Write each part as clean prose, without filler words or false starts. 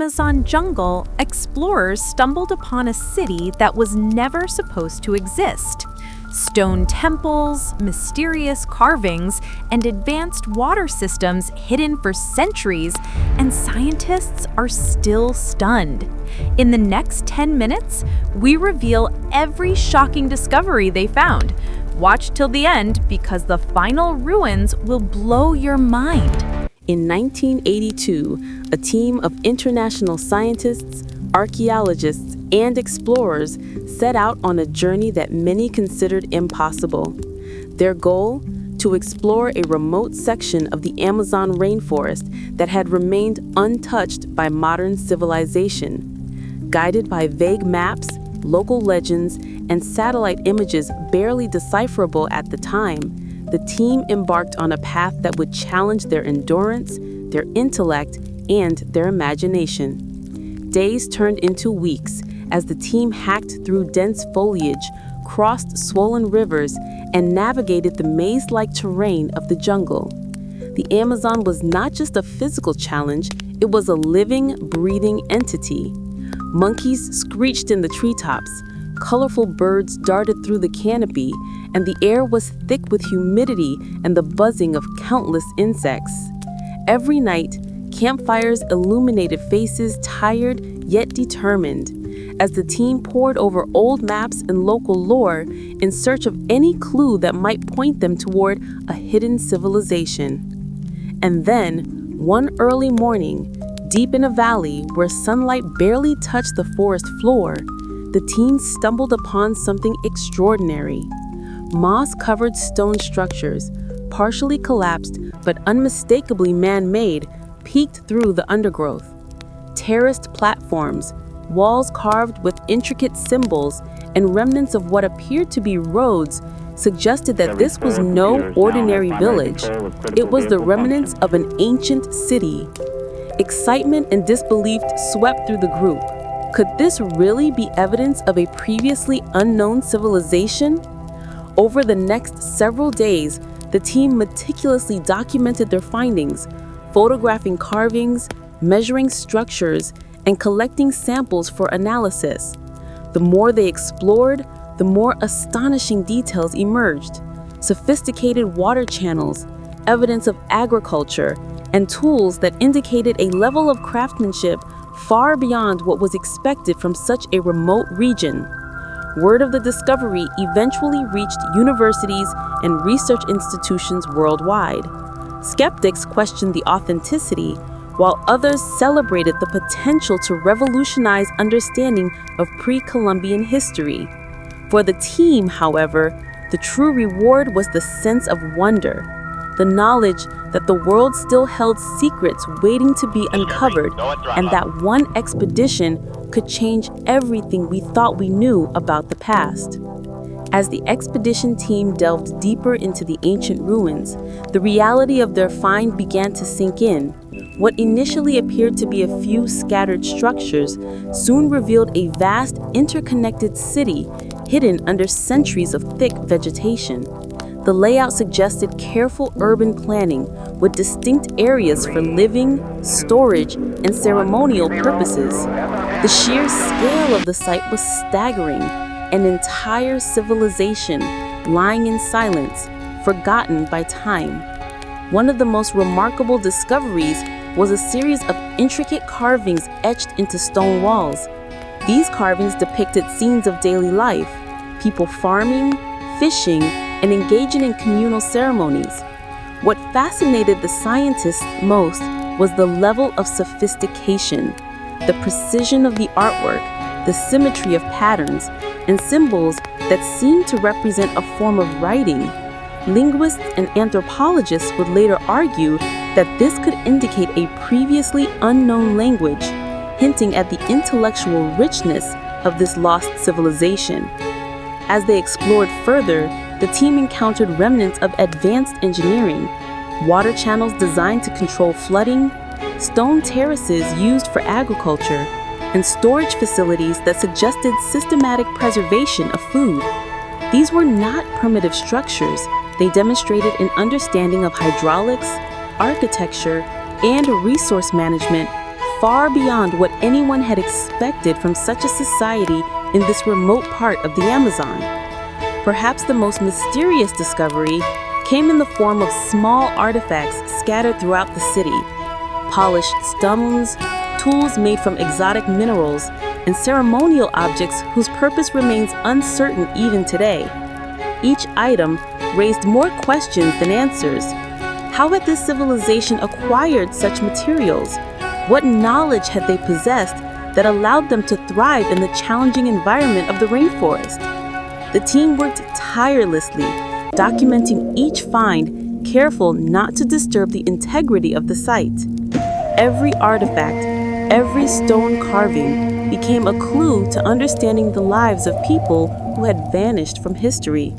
Amazon jungle, explorers stumbled upon a city that was never supposed to exist. Stone temples, mysterious carvings, and advanced water systems hidden for centuries, and scientists are still stunned. In the next 10 minutes, we reveal every shocking discovery they found. Watch till the end because the final ruins will blow your mind. In 1982, a team of international scientists, archaeologists, and explorers set out on a journey that many considered impossible. Their goal? To explore a remote section of the Amazon rainforest that had remained untouched by modern civilization. Guided by vague maps, local legends, and satellite images barely decipherable at the time, the team embarked on a path that would challenge their endurance, their intellect, and their imagination. Days turned into weeks as the team hacked through dense foliage, crossed swollen rivers, and navigated the maze-like terrain of the jungle. The Amazon was not just a physical challenge, it was a living, breathing entity. Monkeys screeched in the treetops, colorful birds darted through the canopy, and the air was thick with humidity and the buzzing of countless insects. Every night, campfires illuminated faces tired yet determined, as the team pored over old maps and local lore in search of any clue that might point them toward a hidden civilization. And then, one early morning, deep in a valley where sunlight barely touched the forest floor, the team stumbled upon something extraordinary. Moss-covered stone structures, partially collapsed but unmistakably man-made, peeked through the undergrowth. Terraced platforms, walls carved with intricate symbols, and remnants of what appeared to be roads suggested that this was no ordinary village. It was the remnants of an ancient city. Excitement and disbelief swept through the group. Could this really be evidence of a previously unknown civilization? Over the next several days, the team meticulously documented their findings, photographing carvings, measuring structures, and collecting samples for analysis. The more they explored, the more astonishing details emerged. Sophisticated water channels, evidence of agriculture, and tools that indicated a level of craftsmanship far beyond what was expected from such a remote region. Word of the discovery eventually reached universities and research institutions worldwide. Skeptics questioned the authenticity, while others celebrated the potential to revolutionize understanding of pre-Columbian history. For the team, however, the true reward was the sense of wonder, the knowledge that the world still held secrets waiting to be uncovered, and that one expedition could change everything we thought we knew about the past. As the expedition team delved deeper into the ancient ruins, the reality of their find began to sink in. What initially appeared to be a few scattered structures soon revealed a vast, interconnected city hidden under centuries of thick vegetation. The layout suggested careful urban planning with distinct areas for living, storage, and ceremonial purposes. The sheer scale of the site was staggering, an entire civilization lying in silence, forgotten by time. One of the most remarkable discoveries was a series of intricate carvings etched into stone walls. These carvings depicted scenes of daily life, people farming, fishing, and engaging in communal ceremonies. What fascinated the scientists most was the level of sophistication, the precision of the artwork, the symmetry of patterns, and symbols that seemed to represent a form of writing. Linguists and anthropologists would later argue that this could indicate a previously unknown language, hinting at the intellectual richness of this lost civilization. As they explored further, the team encountered remnants of advanced engineering, water channels designed to control flooding, stone terraces used for agriculture, and storage facilities that suggested systematic preservation of food. These were not primitive structures. They demonstrated an understanding of hydraulics, architecture, and resource management far beyond what anyone had expected from such a society in this remote part of the Amazon. Perhaps the most mysterious discovery came in the form of small artifacts scattered throughout the city. Polished stones, tools made from exotic minerals, and ceremonial objects whose purpose remains uncertain even today. Each item raised more questions than answers. How had this civilization acquired such materials? What knowledge had they possessed that allowed them to thrive in the challenging environment of the rainforest? The team worked tirelessly, documenting each find, careful not to disturb the integrity of the site. Every artifact, every stone carving became a clue to understanding the lives of people who had vanished from history.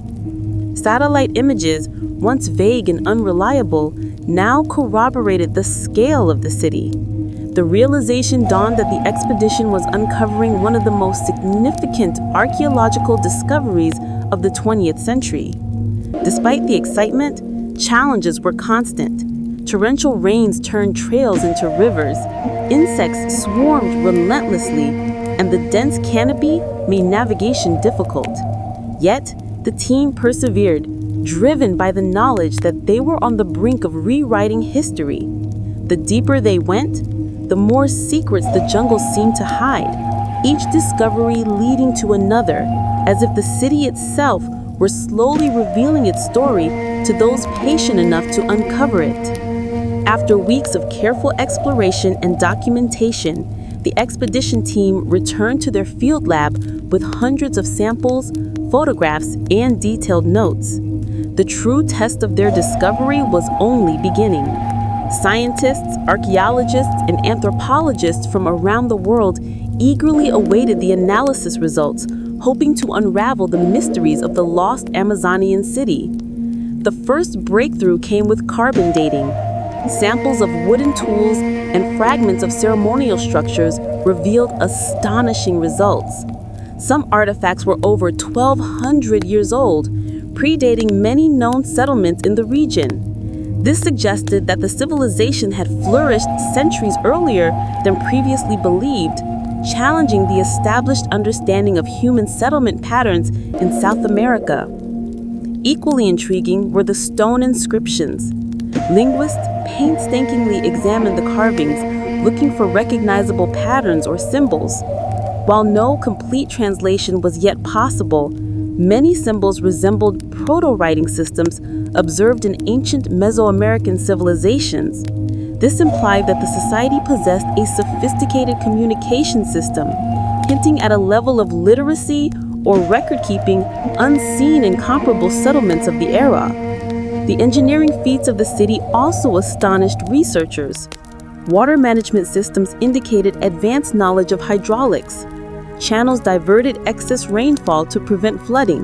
Satellite images, once vague and unreliable, now corroborated the scale of the city. The realization dawned that the expedition was uncovering one of the most significant archaeological discoveries of the 20th century. Despite the excitement, challenges were constant. Torrential rains turned trails into rivers, insects swarmed relentlessly, and the dense canopy made navigation difficult. Yet, the team persevered, driven by the knowledge that they were on the brink of rewriting history. The deeper they went, the more secrets the jungle seemed to hide, each discovery leading to another, as if the city itself were slowly revealing its story to those patient enough to uncover it. After weeks of careful exploration and documentation, the expedition team returned to their field lab with hundreds of samples, photographs, and detailed notes. The true test of their discovery was only beginning. Scientists, archaeologists, and anthropologists from around the world eagerly awaited the analysis results, hoping to unravel the mysteries of the lost Amazonian city. The first breakthrough came with carbon dating. Samples of wooden tools and fragments of ceremonial structures revealed astonishing results. Some artifacts were over 1,200 years old, predating many known settlements in the region. This suggested that the civilization had flourished centuries earlier than previously believed, challenging the established understanding of human settlement patterns in South America. Equally intriguing were the stone inscriptions. Linguists painstakingly examined the carvings, looking for recognizable patterns or symbols. While no complete translation was yet possible, many symbols resembled proto-writing systems observed in ancient Mesoamerican civilizations. This implied that the society possessed a sophisticated communication system, hinting at a level of literacy or record-keeping unseen in comparable settlements of the era. The engineering feats of the city also astonished researchers. Water management systems indicated advanced knowledge of hydraulics. Channels diverted excess rainfall to prevent flooding,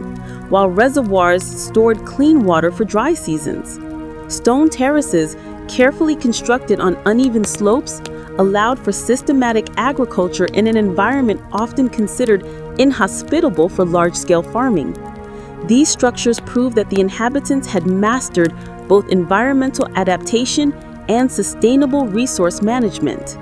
while reservoirs stored clean water for dry seasons. Stone terraces, carefully constructed on uneven slopes, allowed for systematic agriculture in an environment often considered inhospitable for large-scale farming. These structures prove that the inhabitants had mastered both environmental adaptation and sustainable resource management.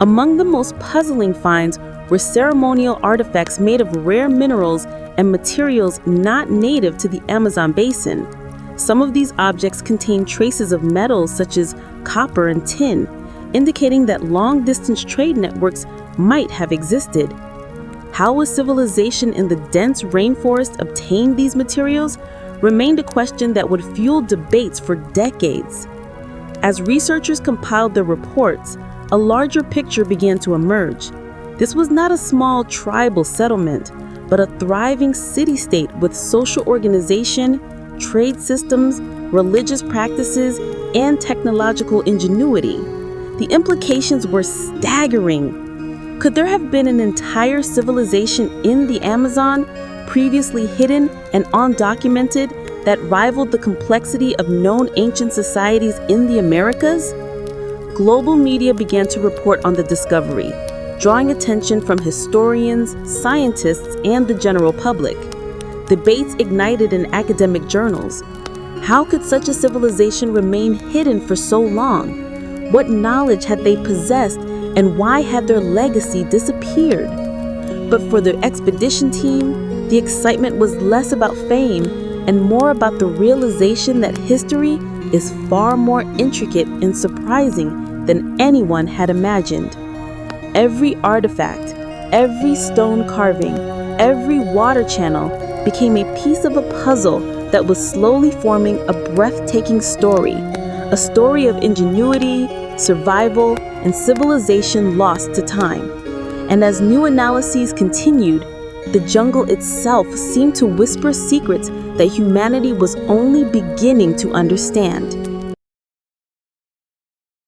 Among the most puzzling finds were ceremonial artifacts made of rare minerals and materials not native to the Amazon basin. Some of these objects contain traces of metals such as copper and tin, indicating that long-distance trade networks might have existed. How a civilization in the dense rainforest obtained these materials remained a question that would fuel debates for decades. As researchers compiled their reports, a larger picture began to emerge. This was not a small tribal settlement, but a thriving city-state with social organization, trade systems, religious practices, and technological ingenuity. The implications were staggering. Could there have been an entire civilization in the Amazon, previously hidden and undocumented, that rivaled the complexity of known ancient societies in the Americas? Global media began to report on the discovery, drawing attention from historians, scientists, and the general public. Debates ignited in academic journals. How could such a civilization remain hidden for so long? What knowledge had they possessed, And why had their legacy disappeared? But for the expedition team, the excitement was less about fame and more about the realization that history is far more intricate and surprising than anyone had imagined. Every artifact, every stone carving, every water channel became a piece of a puzzle that was slowly forming a breathtaking story, a story of ingenuity, survival, and civilization lost to time. And as new analyses continued, the jungle itself seemed to whisper secrets that humanity was only beginning to understand.